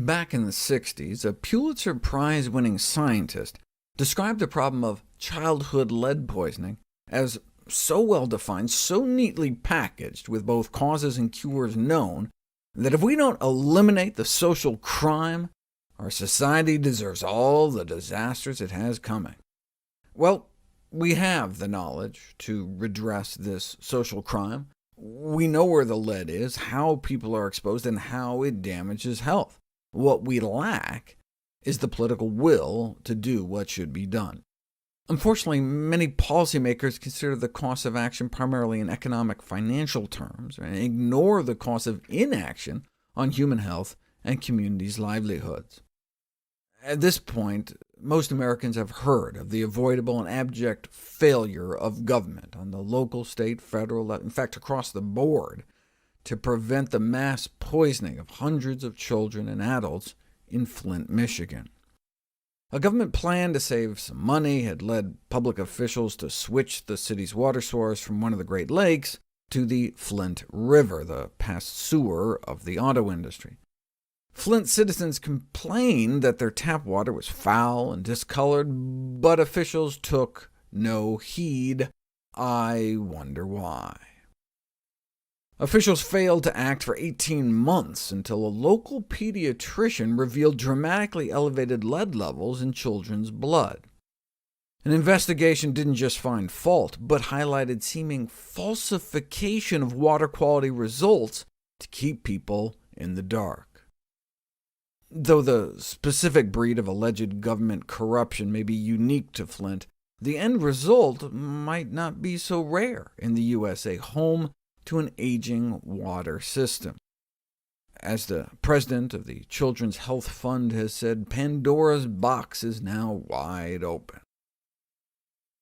Back in the 60s, a Pulitzer Prize-winning scientist described the problem of childhood lead poisoning as so well-defined, so neatly packaged, with both causes and cures known, that if we don't eliminate the social crime, our society deserves all the disasters it has coming. Well, we have the knowledge to redress this social crime. We know where the lead is, how people are exposed, and how it damages health. What we lack is the political will to do what should be done. Unfortunately, many policymakers consider the cost of action primarily in economic financial terms, and ignore the cost of inaction on human health and communities' livelihoods. At this point, most Americans have heard of the avoidable and abject failure of government on the local, state, federal, in fact across the board, to prevent the mass poisoning of hundreds of children and adults in Flint, Michigan. A government plan to save some money had led public officials to switch the city's water source from one of the Great Lakes to the Flint River, the past sewer of the auto industry. Flint citizens complained that their tap water was foul and discolored, but officials took no heed. I wonder why. Officials failed to act for 18 months until a local pediatrician revealed dramatically elevated lead levels in children's blood. An investigation didn't just find fault, but highlighted seeming falsification of water quality results to keep people in the dark. Though the specific breed of alleged government corruption may be unique to Flint, the end result might not be so rare in the USA, home to an aging water system. As the president of the Children's Health Fund has said, Pandora's box is now wide open.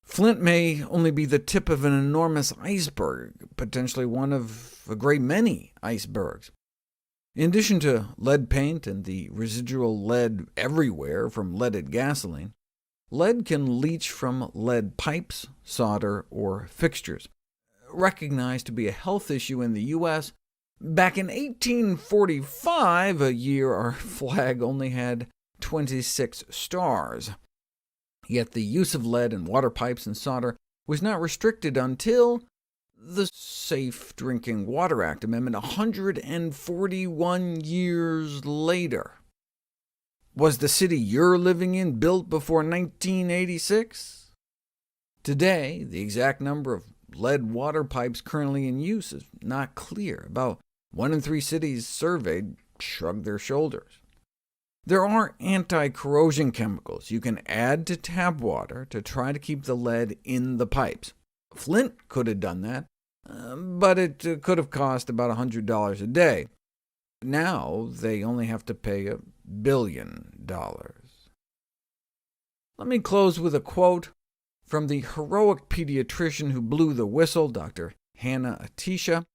Flint may only be the tip of an enormous iceberg, potentially one of a great many icebergs. In addition to lead paint and the residual lead everywhere from leaded gasoline, lead can leach from lead pipes, solder, or fixtures. Recognized to be a health issue in the U.S., back in 1845, a year our flag only had 26 stars. Yet the use of lead in water pipes and solder was not restricted until the Safe Drinking Water Act Amendment 141 years later. Was the city you're living in built before 1986? Today, the exact number of lead water pipes currently in use is not clear. About 1 in 3 cities surveyed shrugged their shoulders. There are anti-corrosion chemicals you can add to tap water to try to keep the lead in the pipes. Flint could have done that, but it could have cost about $100 a day. Now they only have to pay $1 billion. Let me close with a quote from the heroic pediatrician who blew the whistle, Dr. Hannah Atisha.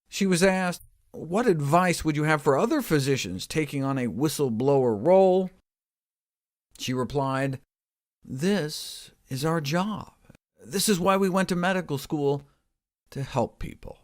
She was asked, "What advice would you have for other physicians taking on a whistleblower role?" She replied, "This is our job. This is why we went to medical school, to help people."